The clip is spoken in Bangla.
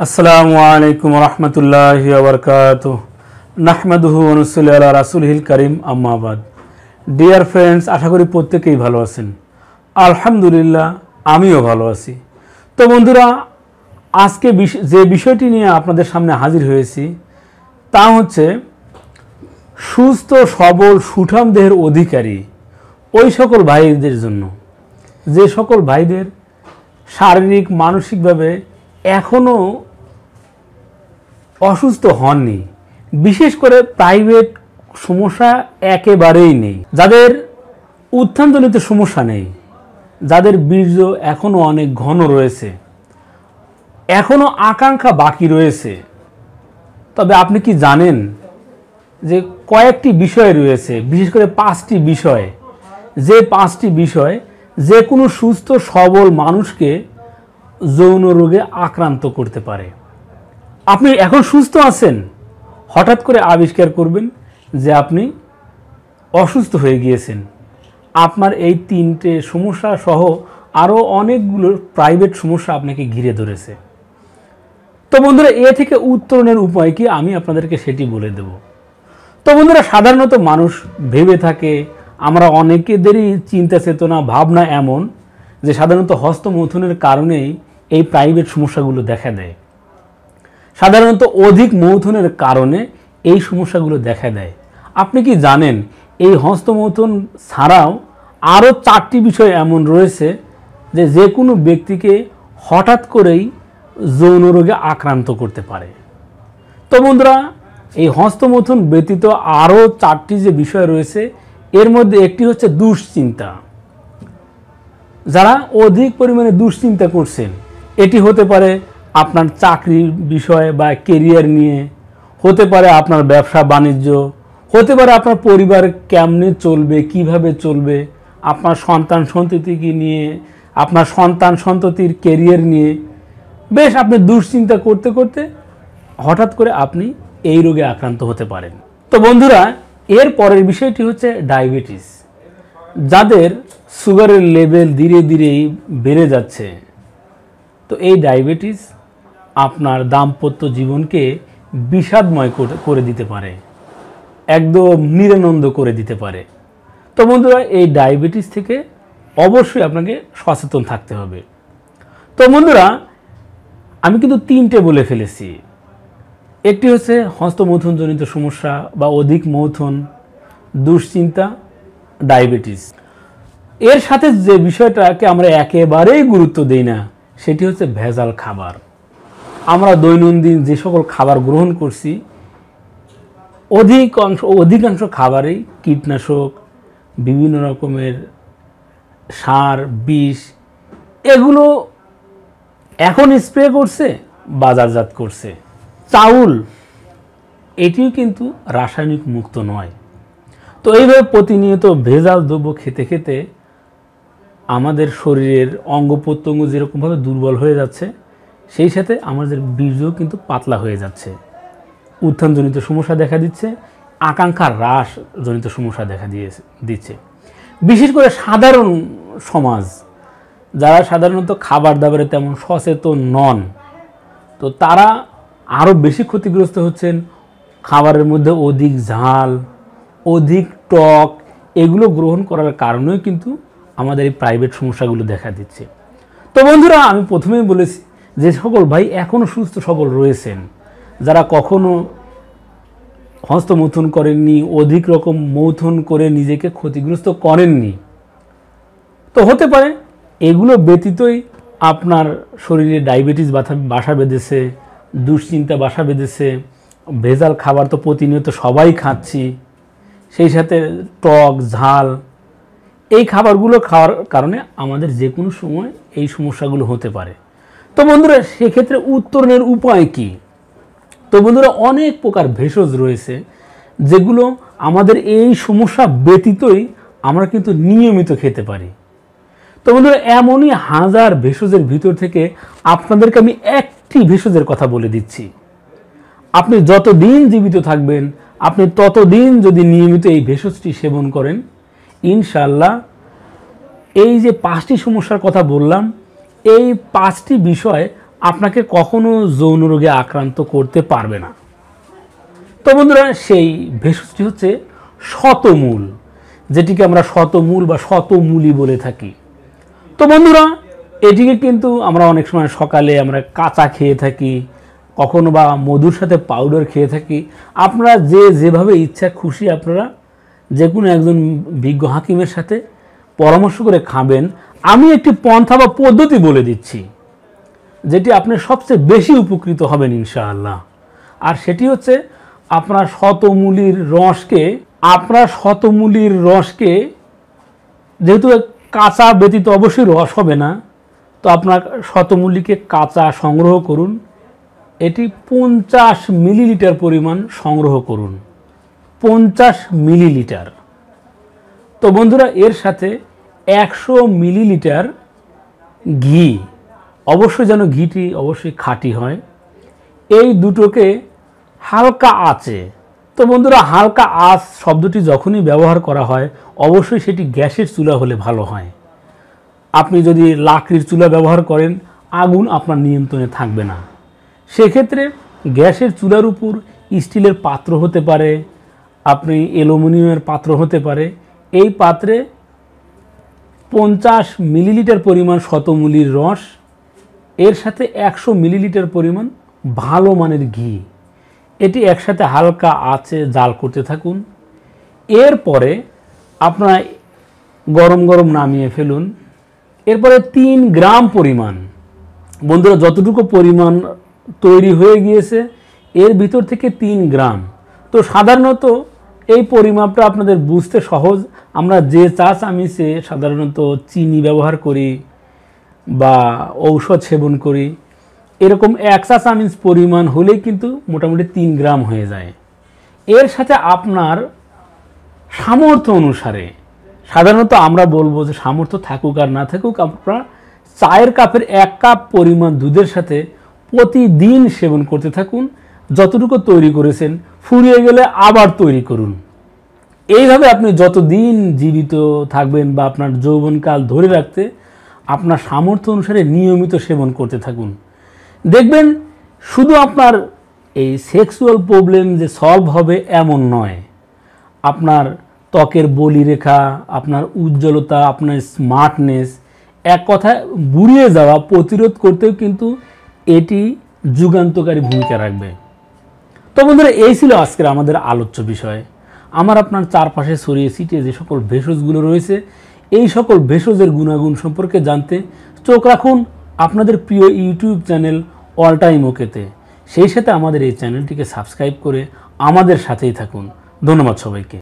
আসসালামু আলাইকুম রহমতুল্লাহি ওয়া বারাকাতুহু নাহমাদুহু ওয়া নুসাল্লি আলা রাসূলিহিল কারীম আম্মা বাদ। ডিয়ার ফ্রেন্ডস, আশা করি প্রত্যেকেই ভালো আছেন। আলহামদুলিল্লাহ, আমিও ভালো আছি। তো বন্ধুরা, আজকে যে বিষয়টি নিয়ে আপনাদের সামনে হাজির হয়েছি তা হচ্ছে সুস্থ সবল সুঠাম দেহের অধিকারী ওই সকল ভাইদের জন্য, যে সকল ভাইদের শারীরিক মানসিকভাবে এখনও অসুস্থ হননি, বিশেষ করে প্রাইভেট সমস্যা একেবারেই নেই, যাদের উত্থানজনিত সমস্যা নেই, যাদের বীর্য এখনও অনেক ঘন রয়েছে, এখনও আকাঙ্ক্ষা বাকি রয়েছে। তবে আপনি কি জানেন যে কয়েকটি বিষয় রয়েছে, বিশেষ করে 5টি বিষয়, যে 5টি বিষয় যে কোনো সুস্থ সবল মানুষকে যৌন রোগে আক্রান্ত করতে পারে। আপনি এখন সুস্থ আছেন, হঠাৎ করে আবিষ্কার করবেন যে আপনি অসুস্থ হয়ে গিয়েছেন। আপনার এই 3টে সমস্যা সহ আরও অনেকগুলো প্রাইভেট সমস্যা আপনাকে ঘিরে ধরেছে। তো বন্ধুরা, এ থেকে উত্তরণের উপায় কি, আমি আপনাদেরকে সেটি বলে দেব। তো বন্ধুরা, সাধারণত মানুষ ভেবে থাকে, আমরা অনেকেদেরই চিন্তা চেতনা ভাবনা এমন যে সাধারণত হস্তমৈথুনের কারণেই এই প্রাইভেট সমস্যাগুলো দেখা দেয়। সাধারণত অধিক মৈথুনের কারণে এই সমস্যাগুলো দেখা দেয়। আপনি কি জানেন এই হস্তমৈথুন ছাড়াও আরও 4টি বিষয় এমন রয়েছে যে কোনো ব্যক্তিকে হঠাৎ করেই যৌন রোগে আক্রান্ত করতে পারে। তো বন্ধুরা, এই হস্তমৈথুন ব্যতীত আরও 4টি যে বিষয় রয়েছে, এর মধ্যে একটি হচ্ছে দুশ্চিন্তা। যারা অধিক পরিমাণে দুশ্চিন্তা করছেন, এটি হতে পারে আপনার চাকরির বিষয় বা কেরিয়ার নিয়ে, হতে পারে আপনার ব্যবসা বাণিজ্য, হতে পারে আপনার পরিবার কেমনে চলবে, কিভাবে চলবে, আপনার সন্তান সন্ততিকে নিয়ে, আপনার সন্তান সন্ততির কেরিয়ার নিয়ে। বেশ, আপনি দুশ্চিন্তা করতে করতে হঠাৎ করে আপনি এই রোগে আক্রান্ত হতে পারেন। তো বন্ধুরা, এর পরের বিষয়টি হচ্ছে ডায়াবেটিস। যাদের সুগারের লেভেল ধীরে ধীরেই বেড়ে যাচ্ছে, তো এই ডায়াবেটিস আপনার দাম্পত্য জীবনকে বিষাদময় করে দিতে পারে, একদম নিরানন্দ করে দিতে পারে। তো বন্ধুরা, এই ডায়াবেটিস থেকে অবশ্যই আপনাকে সচেতন থাকতে হবে। তো বন্ধুরা, আমি কিন্তু 3টে বলে ফেলেছি। একটি হচ্ছে হস্তমৈথুনজনিত সমস্যা বা অধিক মৈথুন, দুশ্চিন্তা, ডায়াবেটিস। এর সাথে যে বিষয়টাকে আমরা একেবারেই গুরুত্ব দেই না, সেটি হচ্ছে ভেজাল খাবার। আমরা দৈনন্দিন যে সকল খাবার গ্রহণ করছি, অধিকাংশ খাবারেই কীটনাশক, বিভিন্ন রকমের সার, বিষ, এগুলো এখন স্প্রে করছে, বাজারজাত করছে। চাউল, এটিও কিন্তু রাসায়নিক মুক্ত নয়। তো এইভাবে প্রতিনিয়ত ভেজাল দ্রব্য খেতে খেতে আমাদের শরীরের অঙ্গ প্রত্যঙ্গ যেরকমভাবে দুর্বল হয়ে যাচ্ছে, সেই সাথে আমাদের বীর্যও কিন্তু পাতলা হয়ে যাচ্ছে, উত্থানজনিত সমস্যা দেখা দিচ্ছে, আকাঙ্ক্ষা হ্রাসজনিত সমস্যা দেখা দিচ্ছে। বিশেষ করে সাধারণ সমাজ, যারা সাধারণত খাবার দাবারে তেমন সচেতন নন, তো তারা আরও বেশি ক্ষতিগ্রস্ত হচ্ছেন। খাবারের মধ্যে অধিক ঝাল, অধিক টক, এগুলো গ্রহণ করার কারণেও কিন্তু আমাদের এই প্রাইভেট সমস্যাগুলো দেখা দিচ্ছে। তো বন্ধুরা, আমি প্রথমেই বলেছি যে সকল ভাই এখনও সুস্থ সবল রয়েছেন, যারা কখনো হস্তমৈথুন করেননি, অধিক রকম মৈথুন করে নিজেকে ক্ষতিগ্রস্ত করেননি, তো হতে পারে এগুলো ব্যতীতই আপনার শরীরে ডায়াবেটিস বাসা বেঁধেছে, দুশ্চিন্তা বাসা বেঁধেছে, ভেজাল খাবার তো প্রতিনিয়ত সবাই খাচ্ছি, সেই সাথে টক, ঝাল, এই খাবারগুলো খাওয়ার কারণে আমাদের যে কোনো সময় এই সমস্যাগুলো হতে পারে। তো বন্ধুরা, সেক্ষেত্রে উত্তরণের উপায় কি? তো বন্ধুরা, অনেক প্রকার ভেষজ রয়েছে যেগুলো আমাদের এই সমস্যা ব্যতীতই আমরা কিন্তু নিয়মিত খেতে পারি। তো বন্ধুরা, এমনই হাজার ভেষজের ভিতর থেকে আপনাদেরকে আমি একটি ভেষজের কথা বলে দিচ্ছি। আপনি যতদিন জীবিত থাকবেন, আপনি ততদিন যদি নিয়মিত এই ভেষজটি সেবন করেন, ইনশাআল্লাহ এই যে 5টি সমস্যার কথা বললাম, এই 5টি বিষয় আপনাকে কখনো যৌন রোগে আক্রান্ত করতে পারবে না। তো বন্ধুরা, সেই ভেষজটি হচ্ছে শতমূল, যেটিকে আমরা শতমূল বা শতমূলি বলে থাকি। তো বন্ধুরা, এটিকে কিন্তু আমরা অনেক সময় সকালে আমরা কাঁচা খেয়ে থাকি, কখনো বা মধুর সাথে পাউডার খেয়ে থাকি। আপনারা যেভাবে ইচ্ছা খুশি আপনারা যে কোনো একজন বিজ্ঞ হাকিমের সাথে পরামর্শ করে খাবেন। আমি একটি পন্থা বা পদ্ধতি বলে দিচ্ছি যেটি আপনি সবচেয়ে বেশি উপকৃত হবেন ইনশাআল্লাহ। আর সেটি হচ্ছে আপনার শতমূলির রসকে যেহেতু কাঁচা ব্যতীত অবশ্যই রস হবে না, তো আপনার শতমূলিকে কাঁচা সংগ্রহ করুন। এটি 50 মিলিলিটার পরিমাণ সংগ্রহ করুন, 50 মিলিলিটার। তো বন্ধুরা, এর সাথে 100 মিলিলিটার ঘি, অবশ্যই যেন ঘিটি অবশ্যই খাঁটি হয়, এই দুটোকে হালকা আঁচে। তো বন্ধুরা, হালকা আঁচ শব্দটি যখনই ব্যবহার করা হয় অবশ্যই সেটি গ্যাসের চুলা হলে ভালো হয়। আপনি যদি লাকড়ির চুলা ব্যবহার করেন আগুন আপনার নিয়ন্ত্রণে থাকবে না। সেক্ষেত্রে গ্যাসের চুলার উপর স্টিলের পাত্র হতে পারে, আপনি অ্যালুমিনিয়ামের পাত্র হতে পারে, এই পাত্রে 50 মিলিলিটার পরিমাণ শতমূলির রস, এর সাথে 100 মিলিলিটার পরিমাণ ভালো মানের ঘি, এটি একসাথে হালকা আঁচে জাল করতে থাকুন। এরপরে আপনারা গরম গরম নামিয়ে ফেলুন। এরপরে 3 গ্রাম পরিমাণ, বন্ধুরা যতটুকু পরিমাণ তৈরি হয়ে গিয়েছে এর ভিতর থেকে 3 গ্রাম। তো সাধারণত এই পরিমাপটা আপনাদের বুঝতে সহজ। আমরা যে চা চামচে সাধারণত চিনি ব্যবহার করি বা ঔষধ সেবন করি, এরকম 1 চা চামচ পরিমাণ হলেই কিন্তু মোটামুটি 3 গ্রাম হয়ে যায়। এর সাথে আপনার সামর্থ্য অনুসারে, সাধারণত আমরা বলবো যে সামর্থ্য থাকুক আর না থাকুক, আপনারা চায়ের কাপের 1 কাপ পরিমাণ দুধের সাথে প্রতিদিন সেবন করতে থাকুন। যতটুকু তৈরি করেছেন ফুরিয়ে গেলে আবার তৈরি করুন। এইভাবে আপনি যতদিন জীবিত থাকবেন বা আপনার যৌবনকাল ধরে রাখতে আপনার সামর্থ্য অনুসারে নিয়মিত সেবন করতে থাকুন। দেখবেন শুধু আপনার এই সেক্সুয়াল প্রবলেম যে সলভ হবে এমন নয়, আপনার ত্বকের বলিরেখা, আপনার উজ্জ্বলতা, আপনার স্মার্টনেস, এক কথায় বুড়িয়ে যাওয়া প্রতিরোধ করতেও কিন্তু এটি যুগান্তকারী ভূমিকা রাখবে। তো বন্ধুরা, এই ছিল আজকের আমাদের আলোচ্য বিষয়। আমার আপনার চারপাশে ছড়িয়ে ছিটিয়ে যে সকল ভেষজগুলো রয়েছে, এই সকল ভেষজের গুণাগুণ সম্পর্কে জানতে চোখ রাখুন আপনাদের প্রিয় ইউটিউব চ্যানেল অল টাইম ওকেতে। সেই সাথে আমাদের এই চ্যানেলটিকে সাবস্ক্রাইব করে আমাদের সাথেই থাকুন। ধন্যবাদ সবাইকে।